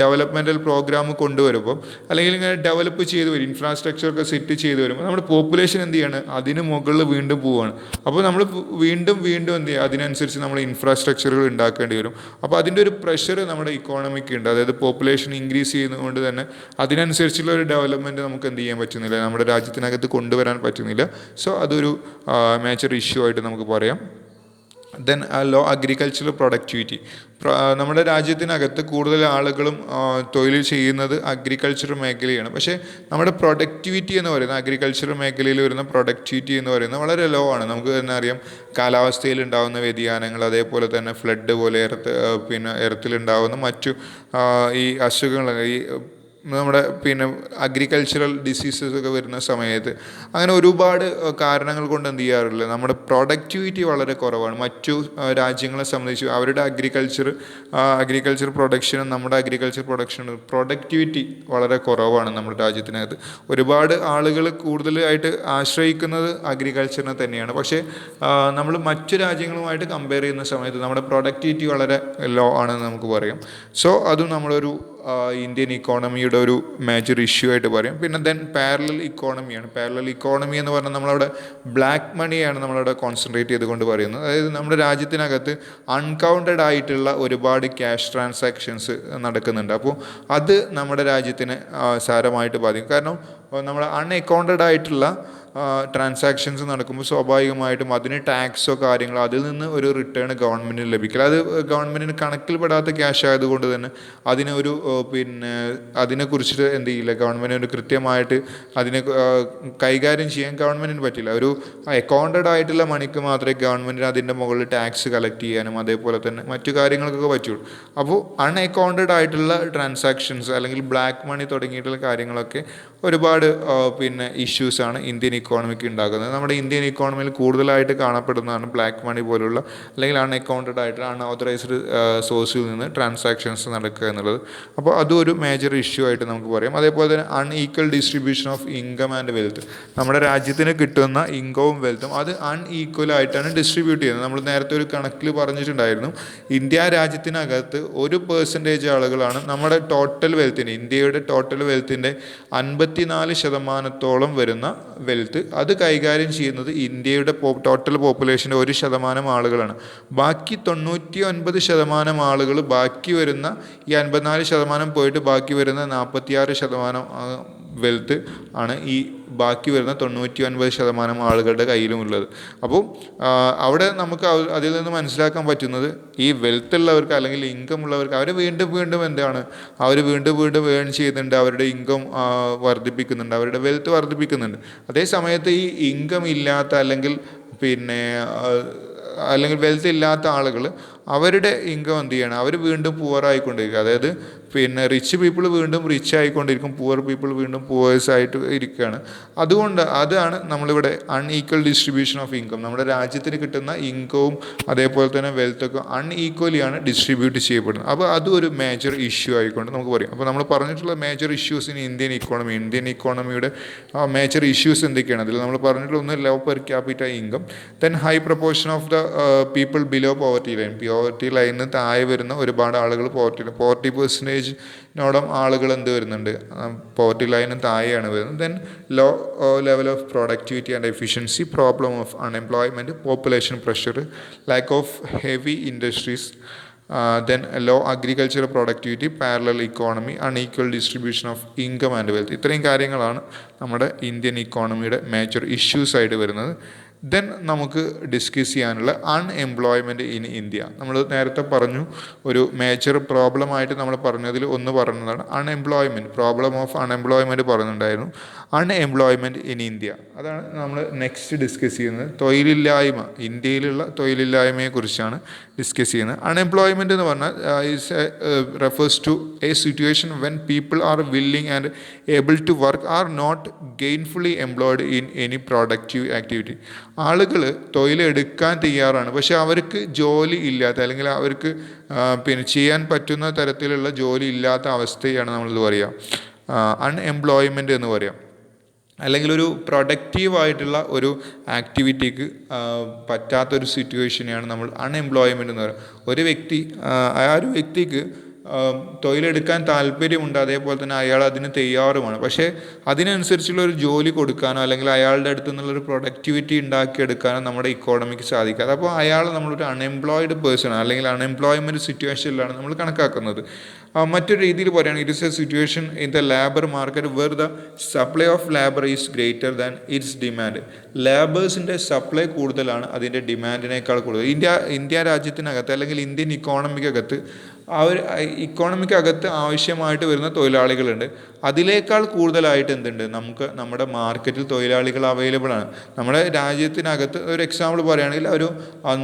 ഡെവലപ്മെൻറ്റൽ പ്രോഗ്രാം കൊണ്ടുവരുമ്പോൾ, അല്ലെങ്കിൽ ഇങ്ങനെ ഡെവലപ്പ് ചെയ്ത് വരും, ഇൻഫ്രാസ്ട്രക്ചറൊക്കെ സെറ്റ് ചെയ്ത് വരുമ്പോൾ നമ്മുടെ പോപ്പുലേഷൻ എന്ത് ചെയ്യാണ്, അതിന് മുകളിൽ വീണ്ടും പോവുകയാണ്. അപ്പോൾ നമ്മൾ വീണ്ടും എന്ത് ചെയ്യുക, അതിനനുസരിച്ച് നമ്മൾ ഇൻഫ്രാസ്ട്രക്ചറുകൾ ഉണ്ടാക്കേണ്ടി വരും. അപ്പോൾ അതിൻ്റെ ഒരു പ്രഷർ നമ്മുടെ ഇക്കോണമിക്ക് ഉണ്ട്. അതായത് പോപ്പുലേഷൻ ഇൻക്രീസ് ചെയ്യുന്നതുകൊണ്ട് തന്നെ അതിനനുസരിച്ചുള്ള ഒരു ഡെവലപ്മെൻറ്റ് നമുക്ക് എന്ത് ചെയ്യാൻ പറ്റുന്നില്ല, നമ്മുടെ രാജ്യത്തിനകത്ത് കൊണ്ടുവരാൻ പറ്റുന്നില്ല. സോ അതൊരു മേജർ ഇഷ്യൂ ആയിട്ട് നമുക്ക് പറയാം. ദെൻ ലോ അഗ്രികൾച്ചറൽ പ്രൊഡക്ടിവിറ്റി, നമ്മുടെ രാജ്യത്തിനകത്ത് കൂടുതൽ ആളുകളും തൊഴിൽ ചെയ്യുന്നത് അഗ്രികൾച്ചർ മേഖലയാണ്. പക്ഷേ നമ്മുടെ പ്രൊഡക്ടിവിറ്റി എന്ന് പറയുന്നത്, അഗ്രികൾച്ചർ മേഖലയിൽ വരുന്ന പ്രൊഡക്ടിവിറ്റി എന്ന് പറയുന്നത് വളരെ ലോ ആണ്. നമുക്ക് തന്നെ അറിയാം, കാലാവസ്ഥയിൽ ഉണ്ടാകുന്ന വ്യതിയാനങ്ങൾ, അതേപോലെ തന്നെ ഫ്ലഡ് പോലെ എർത്തിലുണ്ടാകുന്ന മറ്റു ഈ അസുഖങ്ങൾ, ഈ നമ്മുടെ പിന്നെ അഗ്രികൾച്ചറൽ ഡിസീസസ് ഒക്കെ വരുന്ന സമയത്ത് അങ്ങനെ ഒരുപാട് കാരണങ്ങൾ കൊണ്ട് എന്ത് ചെയ്യാറില്ല, നമ്മുടെ പ്രൊഡക്ടിവിറ്റി വളരെ കുറവാണ്. മറ്റു രാജ്യങ്ങളെ സംബന്ധിച്ച് അവരുടെ അഗ്രികൾച്ചർ പ്രൊഡക്ഷനും നമ്മുടെ അഗ്രികൾച്ചർ പ്രൊഡക്ഷനും പ്രൊഡക്ടിവിറ്റി വളരെ കുറവാണ് നമ്മുടെ രാജ്യത്തിനകത്ത്. ഒരുപാട് ആളുകൾ കൂടുതലായിട്ട് ആശ്രയിക്കുന്നത് അഗ്രികൾച്ചറിനെ തന്നെയാണ്. പക്ഷേ നമ്മൾ മറ്റു രാജ്യങ്ങളുമായിട്ട് കമ്പയർ ചെയ്യുന്ന സമയത്ത് നമ്മുടെ പ്രൊഡക്ടിവിറ്റി വളരെ ലോ ആണെന്ന് നമുക്ക് പറയാം. സോ അതും നമ്മളൊരു ഇന്ത്യൻ ഇക്കോണമിയുടെ ഒരു മേജർ ഇഷ്യൂ ആയിട്ട് പറയാം. പിന്നെ ദെൻ പാരലൽ ഇക്കോണമിയാണ്. പാരലൽ ഇക്കോണമി എന്ന് പറഞ്ഞാൽ നമ്മളവിടെ ബ്ലാക്ക് മണിയാണ് നമ്മളവിടെ കോൺസെൻട്രേറ്റ് ചെയ്തുകൊണ്ട് പറയുന്നത്. അതായത് നമ്മുടെ രാജ്യത്തിനകത്ത് അൺകൗണ്ടഡ് ആയിട്ടുള്ള ഒരുപാട് ക്യാഷ് ട്രാൻസാക്ഷൻസ് നടക്കുന്നുണ്ട്. അപ്പോൾ അത് നമ്മുടെ രാജ്യത്തിന് സാരമായിട്ട് ബാധിക്കും. കാരണം നമ്മൾ അൺഅക്കൗണ്ടഡ് ആയിട്ടുള്ള ട്രാൻസാക്ഷൻസ് നടക്കുമ്പോൾ സ്വാഭാവികമായിട്ടും അതിന് ടാക്സോ കാര്യങ്ങളോ അതിൽ നിന്ന് ഒരു റിട്ടേൺ ഗവൺമെൻറ്റിന് ലഭിക്കില്ല. അത് ഗവൺമെൻറ്റിന് കണക്കിൽപ്പെടാത്ത ക്യാഷ് ആയതുകൊണ്ട് തന്നെ അതിന് ഒരു അതിനെക്കുറിച്ചിട്ട് എന്ത് ചെയ്യില്ല, ഗവൺമെൻറ് ഒരു കൃത്യമായിട്ട് അതിനെ കൈകാര്യം ചെയ്യാൻ ഗവൺമെൻറ്റിന് പറ്റില്ല. ഒരു അക്കൗണ്ടഡ് ആയിട്ടുള്ള മണിക്ക് മാത്രമേ ഗവൺമെൻറ്റിന് അതിൻ്റെ മുകളിൽ ടാക്സ് കളക്ട് ചെയ്യാനും അതേപോലെ തന്നെ മറ്റു കാര്യങ്ങൾക്കൊക്കെ പറ്റുള്ളൂ. അപ്പോൾ അൺഅക്കൗണ്ടഡ് ആയിട്ടുള്ള ട്രാൻസാക്ഷൻസ് അല്ലെങ്കിൽ ബ്ലാക്ക് മണി തുടങ്ങിയിട്ടുള്ള കാര്യങ്ങളൊക്കെ ഒരുപാട് ഇഷ്യൂസാണ് ഇന്ത്യൻ ഇക്കോണമിക്ക് ഉണ്ടാകുന്നത്. നമ്മുടെ ഇന്ത്യൻ ഇക്കോണമിയിൽ കൂടുതലായിട്ട് കാണപ്പെടുന്നതാണ് ബ്ലാക്ക് മണി പോലുള്ള അല്ലെങ്കിൽ അൺഅക്കൗണ്ടഡ് ആയിട്ട് അൺഓതറൈസ്ഡ് സോഴ്സിൽ നിന്ന് ട്രാൻസാക്ഷൻസ് നടക്കുക എന്നുള്ളത്. അപ്പോൾ അതും ഒരു മേജർ ഇഷ്യൂ ആയിട്ട് നമുക്ക് പറയാം. അതേപോലെ തന്നെ unequal distribution of income and wealth. നമ്മുടെ രാജ്യത്തിന് കിട്ടുന്ന ഇൻകവും വെൽത്തും അത് അൺഈക്വൽ ആയിട്ടാണ് ഡിസ്ട്രിബ്യൂട്ട് ചെയ്യുന്നത്. നമ്മൾ നേരത്തെ ഒരു കണക്കിൽ പറഞ്ഞിട്ടുണ്ടായിരുന്നു, ഇന്ത്യ രാജ്യത്തിനകത്ത് 1% ആളുകളാണ് നമ്മുടെ ടോട്ടൽ വെൽത്തിൻ്റെ, ഇന്ത്യയുടെ ടോട്ടൽ വെൽത്തിൻ്റെ 54% വരുന്ന വെൽത്ത് അത് കൈകാര്യം ചെയ്യുന്നത് ഇന്ത്യയുടെ ടോട്ടൽ പോപ്പുലേഷൻ്റെ 1% ആളുകളാണ്. ബാക്കി 99% ആളുകൾ ബാക്കി വരുന്ന ഈ 54% പോയിട്ട് ബാക്കി വരുന്ന 46% വെൽത്ത് ആണ് ഈ ബാക്കി വരുന്ന 99% ആളുകളുടെ കയ്യിലുമുള്ളത്. അപ്പോൾ അവിടെ നമുക്ക് അതിൽ നിന്ന് മനസ്സിലാക്കാൻ പറ്റുന്നത് ഈ വെൽത്ത് ഉള്ളവർക്ക് അല്ലെങ്കിൽ ഇൻകം ഉള്ളവർക്ക് അവർ വീണ്ടും എന്താണ് അവർ വീണ്ടും ഏൺ ചെയ്യുന്നുണ്ട്, അവരുടെ ഇൻകം വർദ്ധിപ്പിക്കുന്നുണ്ട്, അവരുടെ വെൽത്ത് വർദ്ധിപ്പിക്കുന്നുണ്ട്. അതേ സമയത്ത് ഈ ഇൻകം ഇല്ലാത്ത അല്ലെങ്കിൽ വെൽത്ത് ഇല്ലാത്ത ആളുകൾ അവരുടെ ഇൻകം എന്ത് ചെയ്യണം, അവർ വീണ്ടും പുവർ ആയിക്കൊണ്ടിരിക്കുക. അതായത് റിച്ച് പീപ്പിൾ വീണ്ടും റിച്ച് ആയിക്കൊണ്ടിരിക്കും, പുവർ പീപ്പിൾ വീണ്ടും പുവേഴ്സ് ആയിട്ട് ഇരിക്കുകയാണ്. അതാണ് നമ്മളിവിടെ അൺഈക്വൽ ഡിസ്ട്രിബ്യൂഷൻ ഓഫ് ഇൻകം. നമ്മുടെ രാജ്യത്തിന് കിട്ടുന്ന ഇൻകവും അതേപോലെ തന്നെ വെൽത്തൊക്കെ അൺഈക്വലിയാണ് ഡിസ്ട്രിബ്യൂട്ട് ചെയ്യപ്പെടുന്നത്. അപ്പോൾ അതും ഒരു മേജർ ഇഷ്യൂ ആയിക്കൊണ്ട് നമുക്ക് പറയാം. അപ്പോൾ നമ്മൾ പറഞ്ഞിട്ടുള്ള മേജർ ഇഷ്യൂസ് ഇൻ ഇന്ത്യൻ ഇക്കോണമിയുടെ മേജർ ഇഷ്യൂസ് എന്തൊക്കെയാണ്? അതിൽ നമ്മൾ പറഞ്ഞിട്ടുള്ള ഒന്ന് low per capita income, then high proportion of the people below poverty ലൈനിന് താഴെ വരുന്ന ഒരുപാട് ആളുകൾ 40%നോളം ആളുകൾ വരുന്നുണ്ട് പോവർട്ടി ലൈനിന് താഴെയാണ് വരുന്നത്. Then low level of productivity and efficiency, problem of unemployment, population pressure, lack of heavy industries, then low agricultural productivity, parallel economy, unequal distribution of income and wealth. ഇത്രയും കാര്യങ്ങളാണ് നമ്മുടെ ഇന്ത്യൻ ഇക്കോണമിയുടെ മേജർ ഇഷ്യൂസ് ആയിട്ട് വരുന്നത്. Then നമുക്ക് discuss ചെയ്യാനുള്ള unemployment in India. നമ്മൾ നേരത്തെ പറഞ്ഞു ഒരു മേജർ പ്രോബ്ലമായിട്ട് നമ്മൾ പറഞ്ഞതിൽ ഒന്ന് പറഞ്ഞതാണ് പ്രോബ്ലം ഓഫ് അൺഎംപ്ലോയ്മെൻറ്റ് പറഞ്ഞിട്ടുണ്ടായിരുന്നു. അൺഎംപ്ലോയ്മെൻറ്റ് ഇൻ ഇന്ത്യ, അതാണ് നമ്മൾ നെക്സ്റ്റ് ഡിസ്കസ് ചെയ്യുന്നത്. ഇന്ത്യയിലുള്ള തൊഴിലില്ലായ്മയെക്കുറിച്ചാണ് ഡിസ്കസ് ചെയ്യുന്നത്. അൺഎംപ്ലോയ്മെൻറ്റ് എന്ന് പറഞ്ഞാൽ refers to a situation when people are willing and able to work are not gainfully employed in any productive activity. ആളുകൾ തൊഴിലെടുക്കാൻ തയ്യാറാണ്, പക്ഷെ അവർക്ക് ജോലി ഇല്ലാത്ത അല്ലെങ്കിൽ അവർക്ക് ചെയ്യാൻ പറ്റുന്ന തരത്തിലുള്ള ജോലി ഇല്ലാത്ത അവസ്ഥയാണ് നമ്മളിത് പറയുക അൺഎംപ്ലോയ്മെൻറ്റ് എന്ന് പറയാം. അല്ലെങ്കിൽ ഒരു പ്രൊഡക്റ്റീവായിട്ടുള്ള ഒരു ആക്ടിവിറ്റിക്ക് പറ്റാത്തൊരു സിറ്റുവേഷനെയാണ് നമ്മൾ അൺഎംപ്ലോയ്മെൻറ്റ് എന്ന് പറയുക. ഒരു വ്യക്തിക്ക് തൊഴിലെടുക്കാൻ താല്പര്യമുണ്ട്, അതേപോലെ തന്നെ അയാൾ അതിന് തയ്യാറുമാണ്, പക്ഷേ അതിനനുസരിച്ചുള്ള ഒരു ജോലി കൊടുക്കാനോ അല്ലെങ്കിൽ അയാളുടെ അടുത്ത് നിന്നുള്ളൊരു പ്രൊഡക്ടിവിറ്റി ഉണ്ടാക്കിയെടുക്കാനോ നമ്മുടെ ഇക്കോണമിക്ക് സാധിക്കാതെ, അപ്പോൾ അയാൾ നമ്മളൊരു അൺഎംപ്ലോയിഡ് പേഴ്സൺ അല്ലെങ്കിൽ അൺഎംപ്ലോയ്മെൻറ്റ് സിറ്റുവേഷനിലാണ് നമ്മൾ കണക്കാക്കുന്നത്. മറ്റൊരു രീതിയിൽ പറയുകയാണെങ്കിൽ it is a situation in the labour market where the supply of labour is greater than its demand. ലേബേഴ്സിൻ്റെ സപ്ലൈ കൂടുതലാണ് അതിൻ്റെ ഡിമാൻഡിനേക്കാൾ കൂടുതൽ. ഇന്ത്യ രാജ്യത്തിനകത്ത് അല്ലെങ്കിൽ ഇന്ത്യൻ ഇക്കോണമിക്കകത്ത് ഇക്കോണമിക്കകത്ത് ആവശ്യമായിട്ട് വരുന്ന തൊഴിലാളികളുണ്ട്, അതിനേക്കാൾ കൂടുതലായിട്ട് നമുക്ക് നമ്മുടെ മാർക്കറ്റിൽ തൊഴിലാളികൾ അവൈലബിൾ ആണ്. നമ്മുടെ രാജ്യത്തിനകത്ത് ഒരു എക്സാമ്പിൾ പറയുകയാണെങ്കിൽ ഒരു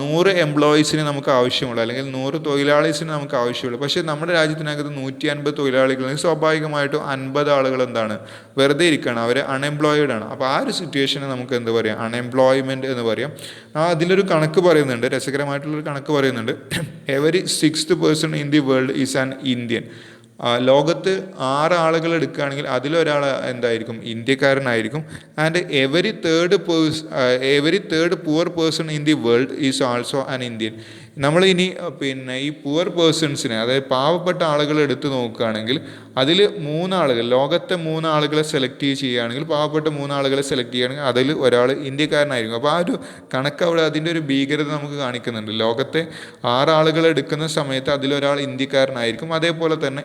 100 എംപ്ലോയീസിന് നമുക്ക് ആവശ്യമുള്ളൂ അല്ലെങ്കിൽ 100 തൊഴിലാളീസിന് നമുക്ക് ആവശ്യമുള്ളൂ. പക്ഷേ നമ്മുടെ രാജ്യത്തിനകത്ത് രാജ്യത്തിനകത്ത് 150 തൊഴിലാളികളുണ്ടെങ്കിൽ സ്വാഭാവികമായിട്ടും 50 ആളുകൾ എന്താണ് വെറുതെ ഇരിക്കുകയാണ്, അവർ അൺഎംപ്ലോയിഡ് ആണ്. അപ്പോൾ ആ ഒരു സിറ്റുവേഷനെ നമുക്ക് എന്ത് പറയാം, അൺഎംപ്ലോയ്മെൻറ്റ് എന്ന് പറയാം. അതിലൊരു കണക്ക് പറയുന്നുണ്ട്, രസകരമായിട്ടുള്ളൊരു കണക്ക് പറയുന്നുണ്ട്. Every 6th person in the world is an Indian. ലോകത്ത് 6 ആളുകൾ എടുക്കുകയാണെങ്കിൽ അതിലൊരാൾ എന്തായിരിക്കും, ഇന്ത്യക്കാരനായിരിക്കും. And every third poor person in the world is also an Indian. നമ്മൾ ഇനി പിന്നെ ഈ പുവർ പേഴ്സൺസിനെ, അതായത് പാവപ്പെട്ട ആളുകൾ എടുത്ത് നോക്കുകയാണെങ്കിൽ അതിൽ 3 ആളുകൾ, ലോകത്തെ 3 ആളുകളെ സെലക്ട് ചെയ്യുകയാണെങ്കിൽ, പാവപ്പെട്ട 3 ആളുകളെ സെലക്ട് ചെയ്യുകയാണെങ്കിൽ അതിൽ ഒരാൾ ഇന്ത്യക്കാരനായിരിക്കും. അപ്പോൾ ആ ഒരു കണക്ക് അവിടെ അതിൻ്റെ ഒരു ഭീകരത നമുക്ക് കാണിക്കുന്നുണ്ട്. ലോകത്തെ 6 ആളുകൾ എടുക്കുന്ന സമയത്ത് അതിലൊരാൾ ഇന്ത്യക്കാരനായിരിക്കും. അതേപോലെ തന്നെ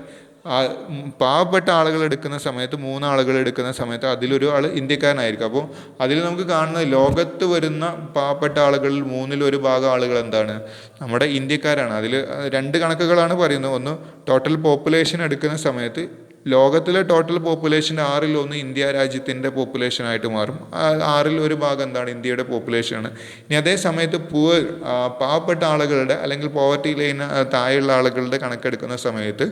പാവപ്പെട്ട ആളുകൾ എടുക്കുന്ന സമയത്ത് 3 ആളുകൾ എടുക്കുന്ന സമയത്ത് അതിലൊരു ആൾ ഇന്ത്യക്കാരനായിരിക്കും. അപ്പോൾ അതിൽ നമുക്ക് കാണുന്നത് ലോകത്ത് വരുന്ന പാവപ്പെട്ട ആളുകളിൽ 1/3 ഭാഗം ആളുകൾ എന്താണ്, നമ്മുടെ ഇന്ത്യക്കാരാണ്. അതിൽ 2 കണക്കുകളാണ് പറയുന്നത്. ഒന്ന്, ടോട്ടൽ പോപ്പുലേഷൻ എടുക്കുന്ന സമയത്ത് ലോകത്തിലെ ടോട്ടൽ പോപ്പുലേഷൻ 1/6 ഇന്ത്യ രാജ്യത്തിൻ്റെ പോപ്പുലേഷനായിട്ട് മാറും. 1/6 ഭാഗം എന്താണ്, ഇന്ത്യയുടെ പോപ്പുലേഷനാണ്. ഇനി അതേ സമയത്ത് പാവപ്പെട്ട ആളുകളുടെ അല്ലെങ്കിൽ പോവർട്ടി ലൈന് താഴെയുള്ള ആളുകളുടെ കണക്കെടുക്കുന്ന സമയത്ത്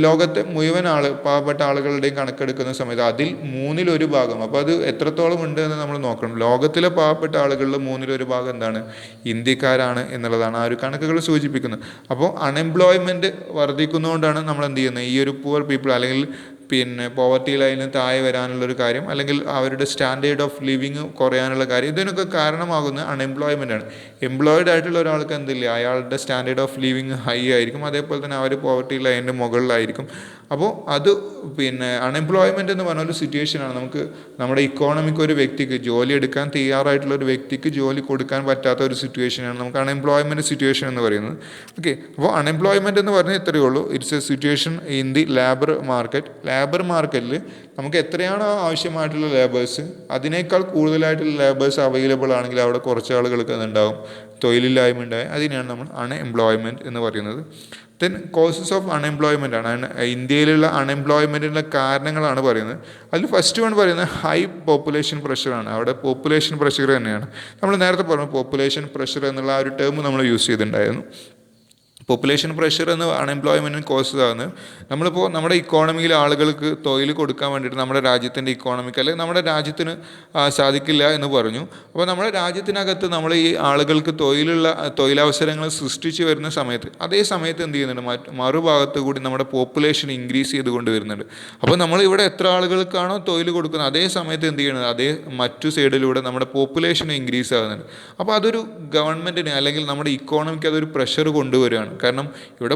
ലോകത്തെ മുഴുവൻ പാവപ്പെട്ട ആളുകളുടെയും കണക്കെടുക്കുന്ന സമയത്ത് അതിൽ 1/3 ഭാഗം, അപ്പോൾ അത് എത്രത്തോളം ഉണ്ട് എന്ന് നമ്മൾ നോക്കണം. ലോകത്തിലെ പാവപ്പെട്ട ആളുകളിൽ 1/3 ഭാഗം എന്താണ്, ഇന്ത്യക്കാരാണ് എന്നുള്ളതാണ് ആ ഒരു കണക്കുകൾ സൂചിപ്പിക്കുന്നത്. അപ്പോൾ അൺഎംപ്ലോയ്മെൻറ്റ് വർദ്ധിക്കുന്നതുകൊണ്ടാണ് നമ്മൾ എന്ത് ചെയ്യുന്നത്, ഈ ഒരു പുവർ പീപ്പിൾ അല്ലെങ്കിൽ പോവർട്ടി ലൈനിന് താഴെ വരാനുള്ളൊരു കാര്യം, അല്ലെങ്കിൽ അവരുടെ സ്റ്റാൻഡേർഡ് ഓഫ് ലിവിങ് കുറയാനുള്ള കാര്യം, ഇതിനൊക്കെ കാരണമാകുന്നത് അൺഎംപ്ലോയ്മെൻ്റ് ആണ്. എംപ്ലോയിഡ് ആയിട്ടുള്ള ഒരാൾക്ക് എന്തില്ല, അയാളുടെ സ്റ്റാൻഡേർഡ് ഓഫ് ലിവിങ് ഹൈ ആയിരിക്കും. അതേപോലെ തന്നെ അവർ പോവർട്ടി ലൈനിൻ്റെ മുകളിലായിരിക്കും. അപ്പോൾ അത് അൺഎംപ്ലോയ്മെൻ്റ് എന്ന് പറഞ്ഞ ഒരു സിറ്റുവേഷനാണ്. നമുക്ക് നമ്മുടെ ഇക്കോണമിക്ക് ഒരു വ്യക്തിക്ക് ജോലി എടുക്കാൻ തയ്യാറായിട്ടുള്ള ഒരു വ്യക്തിക്ക് ജോലി കൊടുക്കാൻ പറ്റാത്ത ഒരു സിറ്റുവേഷനാണ് നമുക്ക് അൺഎംപ്ലോയ്മെൻറ്റ് സിറ്റുവേഷൻ എന്ന് പറയുന്നത്. ഓക്കെ, അപ്പോൾ അൺഎംപ്ലോയ്മെൻറ്റ് എന്ന് പറഞ്ഞാൽ ഇത്രയേ ഉള്ളൂ. It's A situation in the labour market. Labour മാർക്കറ്റിൽ നമുക്ക് എത്രയാണോ ആവശ്യമായിട്ടുള്ള ലേബേഴ്സ്, അതിനേക്കാൾ കൂടുതലായിട്ടുള്ള ലേബേഴ്സ് അവൈലബിൾ ആണെങ്കിൽ അവിടെ കുറച്ച് ആളുകൾക്ക് അതുണ്ടാകും, തൊഴിലില്ലായ്മ ഉണ്ടായി. അതിനെയാണ് നമ്മൾ അൺഎംപ്ലോയ്മെൻറ്റ് എന്ന് പറയുന്നത്. ദെൻ കോസസ് ഓഫ് അൺഎംപ്ലോയ്മെൻ്റ് ആണ്. ഇന്ത്യയിലുള്ള അൺഎംപ്ലോയ്മെൻറ്റിനുള്ള കാരണങ്ങളാണ് പറയുന്നത്. അതിൽ ഫസ്റ്റ് വൺ പറയുന്നത് ഹൈ പോപ്പുലേഷൻ പ്രഷറാണ്. അവിടെ പോപ്പുലേഷൻ പ്രഷർ തന്നെയാണ്. നമ്മൾ നേരത്തെ പറഞ്ഞു പോപ്പുലേഷൻ പ്രഷർ എന്നുള്ള ആ ഒരു ടേം നമ്മൾ യൂസ് ചെയ്തിട്ടുണ്ടായിരുന്നു. പോപ്പുലേഷൻ പ്രഷർ എന്ന് അൺഎംപ്ലോയ്മെൻറ്റിന് കോസസ് ആകുന്നത്, നമ്മളിപ്പോൾ നമ്മുടെ ഇക്കോണമിയിൽ ആളുകൾക്ക് തൊഴിൽ കൊടുക്കാൻ വേണ്ടിയിട്ട് നമ്മുടെ രാജ്യത്തിൻ്റെ ഇക്കോണമിക്ക് അല്ലെങ്കിൽ നമ്മുടെ രാജ്യത്തിന് സാധിക്കില്ല എന്ന് പറഞ്ഞു. അപ്പോൾ നമ്മുടെ രാജ്യത്തിനകത്ത് നമ്മൾ ഈ ആളുകൾക്ക് തൊഴിലവസരങ്ങൾ സൃഷ്ടിച്ച് വരുന്ന സമയത്ത് അതേ സമയത്ത് എന്ത് ചെയ്യുന്നുണ്ട്, മറുഭാഗത്ത് കൂടി നമ്മുടെ പോപ്പുലേഷൻ ഇൻക്രീസ് ചെയ്തുകൊണ്ട് വരുന്നുണ്ട്. അപ്പോൾ നമ്മൾ ഇവിടെ എത്ര ആളുകൾക്കാണോ തൊഴിൽ കൊടുക്കുന്നത് അതേ സമയത്ത് എന്ത് ചെയ്യുന്നത്, അതേ മറ്റു സൈഡിലൂടെ നമ്മുടെ പോപ്പുലേഷൻ ഇൻക്രീസ് ആകുന്നുണ്ട്. അപ്പോൾ അതൊരു ഗവൺമെൻറ്റിന് അല്ലെങ്കിൽ നമ്മുടെ ഇക്കോണമിക്ക് അതൊരു പ്രഷർ കൊണ്ടുവരികയാണ്. കാരണം ഇവിടെ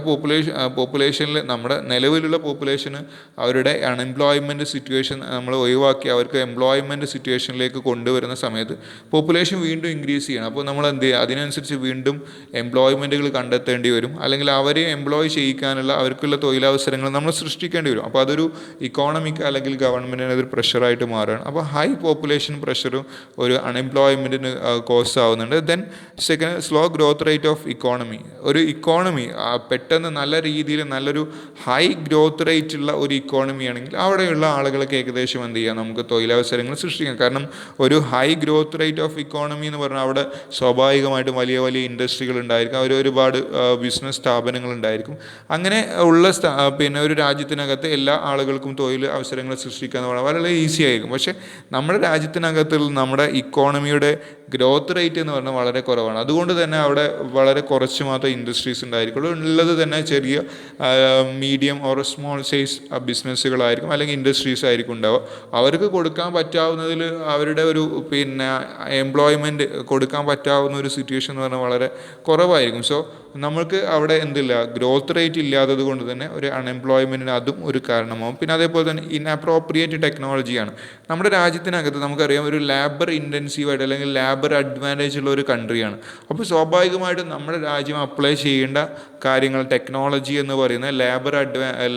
പോപ്പുലേഷനിൽ നമ്മുടെ നിലവിലുള്ള പോപ്പുലേഷന് അവരുടെ അൺഎംപ്ലോയ്മെൻറ്റ് സിറ്റുവേഷൻ നമ്മൾ ഒഴിവാക്കി അവർക്ക് എംപ്ലോയ്മെൻറ്റ് സിറ്റുവേഷനിലേക്ക് കൊണ്ടുവരുന്ന സമയത്ത് പോപ്പുലേഷൻ വീണ്ടും ഇൻക്രീസ് ചെയ്യണം. അപ്പോൾ നമ്മൾ എന്ത് ചെയ്യുക, അതിനനുസരിച്ച് വീണ്ടും എംപ്ലോയ്മെൻറ്റുകൾ കണ്ടെത്തേണ്ടി വരും, അല്ലെങ്കിൽ അവരെ എംപ്ലോയ് ചെയ്യിക്കാനുള്ള അവർക്കുള്ള തൊഴിലവസരങ്ങൾ നമ്മൾ സൃഷ്ടിക്കേണ്ടി വരും. അപ്പോൾ അതൊരു ഇക്കോണമിക്ക് അല്ലെങ്കിൽ ഗവൺമെൻറ്റിന് അതൊരു പ്രഷറായിട്ട് മാറുകയാണ്. അപ്പോൾ ഹൈ പോപ്പുലേഷൻ പ്രഷറും ഒരു അൺഎംപ്ലോയ്മെൻറ്റിന് കോസ് ആവുന്നുണ്ട്. Then second, slow growth rate of economy. ഒരു ഇക്കോണമി പെട്ടെന്ന് നല്ല രീതിയിൽ നല്ലൊരു ഹൈ ഗ്രോത്ത് റേറ്റ് ഉള്ള ഒരു ഇക്കോണമി ആണെങ്കിൽ അവിടെയുള്ള ആളുകൾക്ക് ഏകദേശം എന്ത് ചെയ്യാം, നമുക്ക് തൊഴിലവസരങ്ങൾ സൃഷ്ടിക്കാം. കാരണം ഒരു high growth rate of economy എന്ന് പറഞ്ഞാൽ അവിടെ സ്വാഭാവികമായിട്ടും വലിയ വലിയ ഇൻഡസ്ട്രികൾ ഉണ്ടായിരിക്കും, ഒരുപാട് ബിസിനസ് സ്ഥാപനങ്ങൾ ഉണ്ടായിരിക്കും. അങ്ങനെ ഉള്ള ഒരു രാജ്യത്തിനകത്ത് എല്ലാ ആളുകൾക്കും തൊഴിൽ അവസരങ്ങൾ സൃഷ്ടിക്കുക എന്ന് പറഞ്ഞാൽ വളരെ ഈസി ആയിരിക്കും. പക്ഷേ നമ്മുടെ രാജ്യത്തിനകത്തുള്ള നമ്മുടെ ഇക്കോണമിയുടെ ഗ്രോത്ത് റേറ്റ് എന്ന് പറഞ്ഞാൽ വളരെ കുറവാണ്. അതുകൊണ്ട് തന്നെ അവിടെ വളരെ കുറച്ച് മാത്രം ഇൻഡസ്ട്രീസ് ഉണ്ടായിരിക്കുള്ളൂ. ഉള്ളത് തന്നെ ചെറിയ മീഡിയം ഓർ സ്മോൾ സൈസ് ബിസിനസ്സുകളായിരിക്കും അല്ലെങ്കിൽ ഇൻഡസ്ട്രീസ് ആയിരിക്കും ഉണ്ടാവുക. അവർക്ക് കൊടുക്കാൻ പറ്റാവുന്നതിൽ അവരുടെ ഒരു എംപ്ലോയ്മെൻറ്റ് കൊടുക്കാൻ പറ്റാവുന്ന ഒരു സിറ്റുവേഷൻ എന്ന് പറഞ്ഞാൽ വളരെ കുറവായിരിക്കും. സോ നമ്മൾക്ക് അവിടെ എന്തില്ല, ഗ്രോത്ത് റേറ്റ് ഇല്ലാത്തത് കൊണ്ട് തന്നെ ഒരു അൺഎംപ്ലോയ്മെൻറ്റിന് അതും ഒരു കാരണമാകും. പിന്നെ അതേപോലെ തന്നെ ഇൻഅപ്രോപ്രിയേറ്റ് ടെക്നോളജിയാണ്. നമ്മുടെ രാജ്യത്തിനകത്ത് നമുക്കറിയാം ഒരു ലേബർ ഇൻറ്റൻസീവായിട്ട് അല്ലെങ്കിൽ ലേബർ അഡ്വാൻറ്റേജ് ഉള്ള ഒരു കൺട്രിയാണ്. അപ്പോൾ സ്വാഭാവികമായിട്ടും നമ്മുടെ രാജ്യം അപ്ലൈ ചെയ്യേണ്ട കാര്യങ്ങൾ ടെക്നോളജി എന്ന് പറയുന്നത്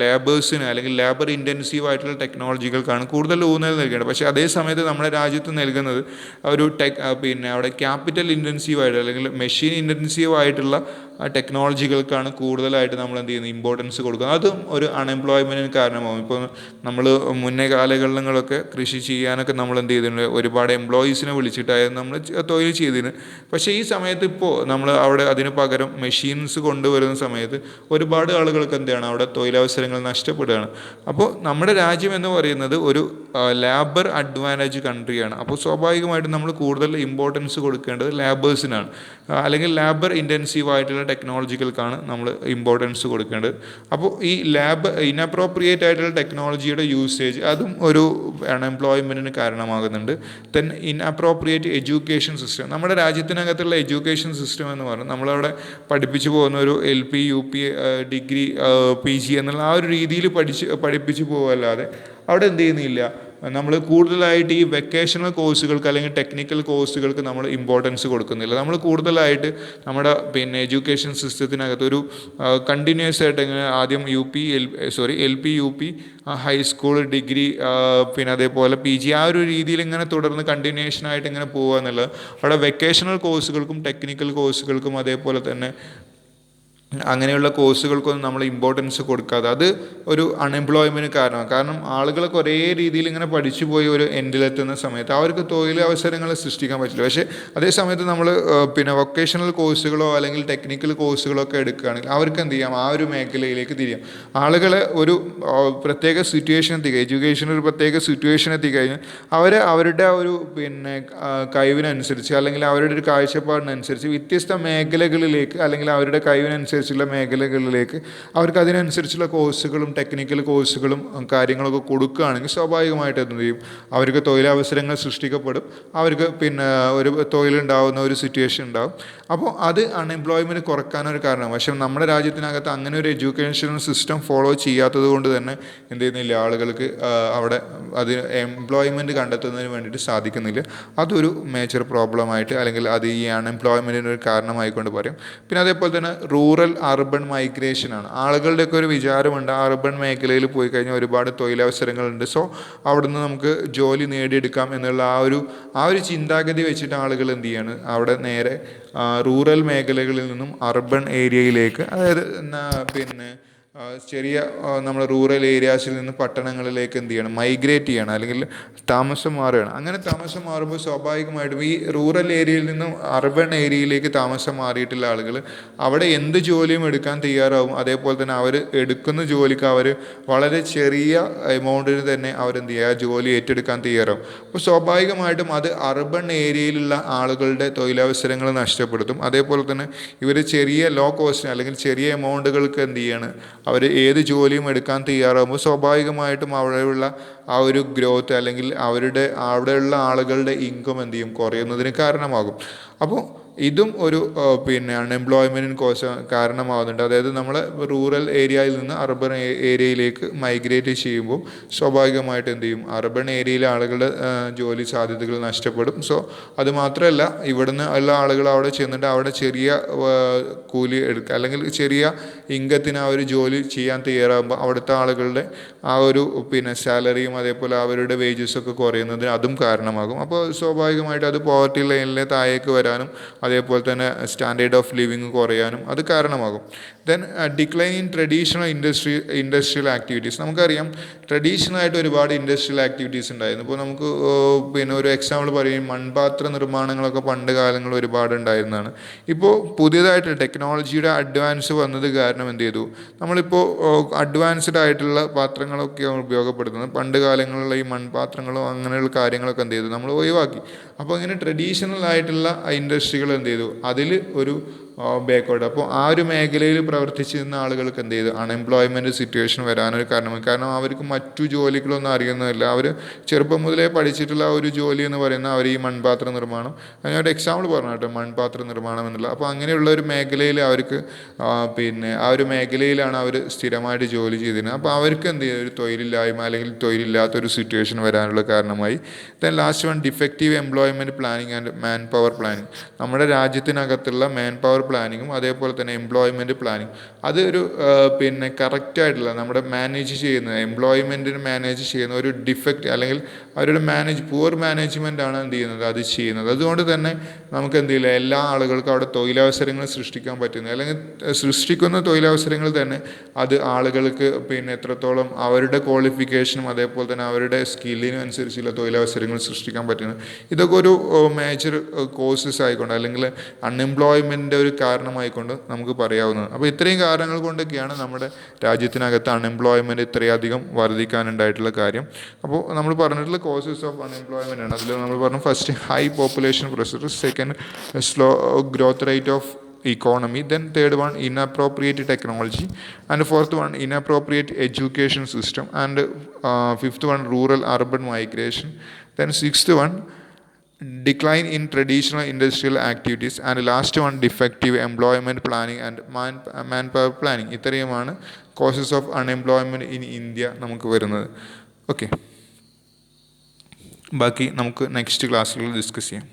ലേബേഴ്സിന് അല്ലെങ്കിൽ ലേബർ ഇൻറ്റൻസീവ് ആയിട്ടുള്ള ടെക്നോളജികൾക്കാണ് കൂടുതൽ ഊന്നൽ നൽകേണ്ടത്. പക്ഷേ അതേ സമയത്ത് നമ്മുടെ രാജ്യത്ത് നൽകുന്നത് ഒരു അവിടെ ക്യാപിറ്റൽ ഇൻറ്റൻസീവ് ആയിട്ട് അല്ലെങ്കിൽ മെഷീൻ ഇൻറ്റൻസീവ് ആയിട്ടുള്ള ടെക്നോളജികൾക്കാണ് കൂടുതലായിട്ട് നമ്മൾ എന്ത് ചെയ്യുന്നത്, ഇമ്പോർട്ടൻസ് കൊടുക്കുക. അതും ഒരു അൺഎംപ്ലോയ്മെൻറ്റിന് കാരണമാകും. ഇപ്പോൾ നമ്മൾ മുന്നേ കാലങ്ങളിലൊക്കെ കൃഷി ചെയ്യാനൊക്കെ നമ്മൾ എന്ത് ചെയ്തിട്ടുണ്ട്, ഒരുപാട് എംപ്ലോയീസിനെ വിളിച്ചിട്ടായിരുന്നു നമ്മൾ തൊഴിൽ ചെയ്തിരുന്നത്. പക്ഷേ ഈ സമയത്ത് ഇപ്പോൾ നമ്മൾ അവിടെ അതിന് പകരം മെഷീൻസ് കൊണ്ടുവരുന്ന സമയത്ത് ഒരുപാട് ആളുകൾക്ക് എന്താണ് അവിടെ തൊഴിലവസരങ്ങൾ നഷ്ടപ്പെടുകയാണ്. അപ്പോൾ നമ്മുടെ രാജ്യം എന്ന് പറയുന്നത് ഒരു ലേബർ അഡ്വാൻറ്റേജ് കൺട്രിയാണ്. അപ്പോൾ സ്വാഭാവികമായിട്ടും നമ്മൾ കൂടുതൽ ഇമ്പോർട്ടൻസ് കൊടുക്കേണ്ടത് ലേബേഴ്സിനാണ്, അല്ലെങ്കിൽ ലേബർ ഇൻറ്റൻസീവ് ആയിട്ടുള്ള ടെക്നോളജികൾക്കാണ് നമ്മൾ ഇമ്പോർട്ടൻസ് കൊടുക്കേണ്ടത്. അപ്പോൾ ഈ ഇൻഅപ്രോപ്രിയേറ്റ് ആയിട്ടുള്ള ടെക്നോളജിയുടെ യൂസേജ് അതും ഒരു അൺഎംപ്ലോയ്മെൻറ്റിന് കാരണമാകുന്നുണ്ട്. ദെൻ ഇൻഅപ്രോപ്രിയേറ്റ് എഡ്യൂക്കേഷൻ സിസ്റ്റം, നമ്മുടെ രാജ്യത്തിനകത്തുള്ള എഡ്യൂക്കേഷൻ സിസ്റ്റം എന്ന് പറഞ്ഞാൽ നമ്മളവിടെ പഠിപ്പിച്ചു പോകുന്ന ഒരു LP UP ഡിഗ്രി PG എന്നുള്ള ആ ഒരു രീതിയിൽ പഠിപ്പിച്ചു പോകുമല്ലാതെ അവിടെ എന്ത് ചെയ്യുന്നില്ല, നമ്മൾ കൂടുതലായിട്ട് ഈ വെക്കേഷണൽ കോഴ്സുകൾക്ക് അല്ലെങ്കിൽ ടെക്നിക്കൽ കോഴ്സുകൾക്ക് നമ്മൾ ഇമ്പോർട്ടൻസ് കൊടുക്കുന്നില്ല. നമ്മൾ കൂടുതലായിട്ട് നമ്മുടെ എഡ്യൂക്കേഷൻ സിസ്റ്റത്തിനകത്ത് ഒരു കണ്ടിന്യൂസ് ആയിട്ട് ഇങ്ങനെ ആദ്യം LP UP ഹൈസ്കൂൾ ഡിഗ്രി അതേപോലെ PG ആ ഒരു രീതിയിൽ ഇങ്ങനെ തുടർന്ന് കണ്ടിന്യൂഷനായിട്ട് ഇങ്ങനെ പോകുക എന്നുള്ളത്, അവിടെ വെക്കേഷണൽ കോഴ്സുകൾക്കും ടെക്നിക്കൽ കോഴ്സുകൾക്കും അതേപോലെ തന്നെ അങ്ങനെയുള്ള കോഴ്സുകൾക്കൊന്നും നമ്മൾ ഇമ്പോർട്ടൻസ് കൊടുക്കാതെ അത് ഒരു അൺഎംപ്ലോയ്മെൻറ്റ് കാരണമാണ്. കാരണം ആളുകളൊക്കെ ഒരേ രീതിയിൽ ഇങ്ങനെ പഠിച്ചു പോയി ഒരു എൻഡിലെത്തുന്ന സമയത്ത് അവർക്ക് തൊഴിലവസരങ്ങൾ സൃഷ്ടിക്കാൻ പറ്റില്ല. പക്ഷേ അതേ സമയത്ത് നമ്മൾ വൊക്കേഷണൽ കോഴ്സുകളോ അല്ലെങ്കിൽ ടെക്നിക്കൽ കോഴ്സുകളോ ഒക്കെ എടുക്കുകയാണെങ്കിൽ അവർക്ക് എന്ത് ചെയ്യാം, ആ ഒരു മേഖലയിലേക്ക് തിരിയാം. ആളുകളെ ഒരു പ്രത്യേക സിറ്റുവേഷൻ എത്തിക്കുക, എഡ്യൂക്കേഷൻ ഒരു പ്രത്യേക സിറ്റുവേഷൻ എത്തിക്കഴിഞ്ഞാൽ അവരുടെ ഒരു കഴിവിനനുസരിച്ച് അല്ലെങ്കിൽ അവരുടെ ഒരു കാഴ്ചപ്പാടിനനുസരിച്ച് വ്യത്യസ്ത മേഖലകളിലേക്ക് അല്ലെങ്കിൽ അവരുടെ കഴിവിനനുസരിച്ചുള്ള മേഖലകളിലേക്ക് അവർക്ക് അതിനനുസരിച്ചുള്ള കോഴ്സുകളും ടെക്നിക്കൽ കോഴ്സുകളും കാര്യങ്ങളൊക്കെ കൊടുക്കുകയാണെങ്കിൽ സ്വാഭാവികമായിട്ട് എന്ത് ചെയ്യും, അവർക്ക് തൊഴിലവസരങ്ങൾ സൃഷ്ടിക്കപ്പെടും, അവർക്ക് ഒരു തൊഴിലുണ്ടാവുന്ന ഒരു സിറ്റുവേഷൻ ഉണ്ടാവും. അപ്പോൾ അത് അൺഎംപ്ലോയ്മെൻറ്റ് കുറയ്ക്കാനൊരു കാരണമാണ്. പക്ഷേ നമ്മുടെ രാജ്യത്തിനകത്ത് അങ്ങനെ ഒരു എഡ്യൂക്കേഷൻ സിസ്റ്റം ഫോളോ ചെയ്യാത്തത് കൊണ്ട് തന്നെ എന്ത് ചെയ്യുന്നില്ല, ആളുകൾക്ക് അവിടെ അത് എംപ്ലോയ്മെൻറ്റ് കണ്ടെത്തുന്നതിന് വേണ്ടിയിട്ട് സാധിക്കുന്നില്ല. അതൊരു മേജർ പ്രോബ്ലമായിട്ട് അല്ലെങ്കിൽ അത് ഈ അൺഎംപ്ലോയ്മെൻറ്റിന് ഒരു കാരണമായിക്കൊണ്ട് പറയും. പിന്നെ അതേപോലെ തന്നെ റൂറൽ അർബൺ മൈഗ്രേഷനാണ്. ആളുകളുടെയൊക്കെ ഒരു വിചാരമുണ്ട് അർബൺ മേഖലയിൽ പോയി കഴിഞ്ഞാൽ ഒരുപാട് തൊഴിലവസരങ്ങളുണ്ട്, സോ അവിടുന്ന് നമുക്ക് ജോലി നേടിയെടുക്കാം എന്നുള്ള ആ ഒരു ചിന്താഗതി വെച്ചിട്ട് ആളുകൾ എന്ത് ചെയ്യാണ്, അവിടെ നേരെ റൂറൽ മേഖലകളിൽ നിന്നും അർബൺ ഏരിയയിലേക്ക്, അതായത് ചെറിയ നമ്മൾ റൂറൽ ഏരിയാസിൽ നിന്ന് പട്ടണങ്ങളിലേക്ക് എന്ത് ചെയ്യണം, മൈഗ്രേറ്റ് ചെയ്യണം അല്ലെങ്കിൽ താമസം മാറുകയാണ്. അങ്ങനെ താമസം മാറുമ്പോൾ സ്വാഭാവികമായിട്ടും ഈ റൂറൽ ഏരിയയിൽ നിന്നും അർബൺ ഏരിയയിലേക്ക് താമസം മാറിയിട്ടുള്ള ആളുകൾ അവിടെ എന്ത് ജോലിയും എടുക്കാൻ തയ്യാറാവും. അതേപോലെ തന്നെ അവർ എടുക്കുന്ന ജോലിക്ക് അവർ വളരെ ചെറിയ എമൗണ്ടിന് തന്നെ അവരെന്ത് ചെയ്യുക, ജോലി ഏറ്റെടുക്കാൻ തയ്യാറാവും. അപ്പോൾ സ്വാഭാവികമായിട്ടും അത് അർബൺ ഏരിയയിലുള്ള ആളുകളുടെ തൊഴിലവസരങ്ങൾ നഷ്ടപ്പെടുത്തും. അതേപോലെ തന്നെ ഇവർ ചെറിയ ലോ കോസ്റ്റിന് അല്ലെങ്കിൽ ചെറിയ എമൗണ്ടുകൾക്ക് എന്ത് ചെയ്യാണ്, അവർ ഏത് ജോലിയും എടുക്കാൻ തയ്യാറാകുമ്പോൾ സ്വാഭാവികമായിട്ടും അവിടെയുള്ള ആ ഒരു ഗ്രോത്ത് അല്ലെങ്കിൽ അവിടെയുള്ള ആളുകളുടെ ഇൻകം എന്ത് ചെയ്യും, കുറയുന്നതിന് കാരണമാകും. അപ്പോൾ ഇതും ഒരു അൺഎംപ്ലോയ്മെൻറ്റിന് കാരണമാകുന്നുണ്ട്. അതായത് നമ്മൾ റൂറൽ ഏരിയയിൽ നിന്ന് അർബൻ ഏരിയയിലേക്ക് മൈഗ്രേറ്റ് ചെയ്യുമ്പോൾ സ്വാഭാവികമായിട്ട് എന്ത് ചെയ്യും, അർബൻ ഏരിയയിലെ ആളുകളുടെ ജോലി സാധ്യതകൾ നഷ്ടപ്പെടും. സോ അത് മാത്രമല്ല, ഇവിടുന്ന് ഉള്ള ആളുകൾ അവിടെ ചെന്നിട്ട് അവിടെ ചെറിയ കൂലി എടുക്കുക അല്ലെങ്കിൽ ചെറിയ ഇൻകത്തിന് ആ ഒരു ജോലി ചെയ്യാൻ തയ്യാറാകുമ്പോൾ അവിടുത്തെ ആളുകളുടെ ആ ഒരു സാലറിയും അതേപോലെ അവരുടെ വേജസൊക്കെ കുറയുന്നതിന് അതും കാരണമാകും. അപ്പോൾ സ്വാഭാവികമായിട്ട് അത് പോവർട്ടി ലൈനിലെ താഴേക്ക് വരാനും അതേപോലെ തന്നെ സ്റ്റാൻഡേർഡ് ഓഫ് ലിവിങ് കുറയാനും അത് കാരണമാകും. Then decline in industrial activities. നമുക്കറിയാം ട്രഡീഷണലായിട്ട് ഒരുപാട് ഇൻഡസ്ട്രിയൽ ആക്ടിവിറ്റീസ് ഉണ്ടായിരുന്നു. ഇപ്പോൾ നമുക്ക് ഒരു എക്സാമ്പിൾ പറയും, മൺപാത്ര നിർമ്മാണങ്ങളൊക്കെ പണ്ട് കാലങ്ങളിൽ ഒരുപാട് ഉണ്ടായിരുന്നതാണ്. ഇപ്പോൾ പുതിയതായിട്ട് ടെക്നോളജിയുടെ അഡ്വാൻസ് വന്നത് കാരണം എന്ത് ചെയ്തു, നമ്മളിപ്പോൾ അഡ്വാൻസ്ഡ് ആയിട്ടുള്ള പാത്രങ്ങളൊക്കെയാണ് ഉപയോഗപ്പെടുത്തുന്നത്. പണ്ട് കാലങ്ങളിലുള്ള ഈ മൺപാത്രങ്ങളും അങ്ങനെയുള്ള കാര്യങ്ങളൊക്കെ എന്ത് ചെയ്തു, നമ്മൾ ഒഴിവാക്കി. അപ്പോൾ ഇങ്ങനെ ട്രഡീഷണൽ ആയിട്ടുള്ള ഇൻഡസ്ട്രികൾ എന്ത് ചെയ്തു, അതിൽ ഒരു ബാക്ക്വേർഡ്. അപ്പോൾ ആ ഒരു മേഖലയിൽ പ്രവർത്തിച്ചിരുന്ന ആളുകൾക്ക് എന്ത് ചെയ്തു, അൺഎംപ്ലോയ്മെൻറ്റ് സിറ്റുവേഷൻ വരാനൊരു കാരണമായി. കാരണം അവർക്ക് മറ്റു ജോലികളൊന്നും അറിയുന്നതല്ല. അവർ ചെറുപ്പം മുതലേ പഠിച്ചിട്ടുള്ള ആ ഒരു ജോലി എന്ന് പറയുന്ന അവർ ഈ മൺപാത്ര നിർമ്മാണം, ഞാനൊരു എക്സാമ്പിൾ പറഞ്ഞു കേട്ടോ, മൺപാത്ര നിർമ്മാണം എന്നുള്ള. അപ്പോൾ അങ്ങനെയുള്ള ഒരു മേഖലയിൽ അവർക്ക് ആ ഒരു മേഖലയിലാണ് അവർ സ്ഥിരമായിട്ട് ജോലി ചെയ്തിരുന്നത്. അപ്പോൾ അവർക്ക് എന്ത് ചെയ്തു, ഒരു തൊഴിലില്ലായ്മ അല്ലെങ്കിൽ തൊഴിലില്ലാത്തൊരു സിറ്റുവേഷൻ വരാനുള്ള കാരണമായി. Then last one, defective employment planning and man power planning. നമ്മുടെ രാജ്യത്തിനകത്തുള്ള മാൻ പവർ പ്ലാനിങ്ങും അതേപോലെ തന്നെ എംപ്ലോയ്മെൻറ്റ് പ്ലാനിങ് അത് ഒരു പിന്നെ കറക്റ്റായിട്ടുള്ള നമ്മുടെ മാനേജ് ചെയ്യുന്ന എംപ്ലോയ്മെൻറ്റിന് മാനേജ് ചെയ്യുന്ന ഒരു ഡിഫക്റ്റ് അല്ലെങ്കിൽ അവരുടെ പുവർ മാനേജ്മെൻ്റ് ആണ് എന്ത് ചെയ്യുന്നത് അത് ചെയ്യുന്നത്. അതുകൊണ്ട് തന്നെ നമുക്ക് എന്ത് ചെയ്യില്ല എല്ലാ ആളുകൾക്കും അവിടെ തൊഴിലവസരങ്ങൾ സൃഷ്ടിക്കാൻ പറ്റുന്നത് അല്ലെങ്കിൽ സൃഷ്ടിക്കുന്ന തൊഴിലവസരങ്ങൾ തന്നെ അത് ആളുകൾക്ക് പിന്നെ എത്രത്തോളം അവരുടെ ക്വാളിഫിക്കേഷനും അതേപോലെ തന്നെ അവരുടെ സ്കില്ലിനും അനുസരിച്ചുള്ള തൊഴിലവസരങ്ങൾ സൃഷ്ടിക്കാൻ പറ്റുന്നത്. ഇതൊക്കെ ഒരു മേജർ കോഴ്സസ് ആയിക്കൊണ്ട് അല്ലെങ്കിൽ അൺഎംപ്ലോയ്മെൻറ്റിൻ്റെ ഒരു കാരണമായിക്കൊണ്ട് നമുക്ക് പറയാവുന്നത്. അപ്പോൾ ഇത്രയും കാരണങ്ങൾ കൊണ്ടൊക്കെയാണ് നമ്മുടെ രാജ്യത്തിനകത്ത് അൺഎംപ്ലോയ്മെൻറ്റ് ഇത്രയധികം വർദ്ധിക്കാനുണ്ടായിട്ടുള്ള കാര്യം. അപ്പോൾ നമ്മൾ പറഞ്ഞിട്ടുള്ള കോസസ് ഓഫ് അൺഎംപ്ലോയ്മെൻ്റ് ആണ്. അതിൽ നമ്മൾ പറഞ്ഞു first high population pressure, second slow growth rate of economy, then third one inappropriate technology, and fourth one inappropriate education system, and fifth one rural urban migration, then sixth one decline in traditional industrial activities, and last one defective employment planning and manpower planning. ഇത്രയുമാണ് causes of unemployment in India നമുക്ക് വരുന്നത്. Okay, ബാക്കി നമുക്ക് next ക്ലാസ്സുകളിൽ discuss ചെയ്യാം.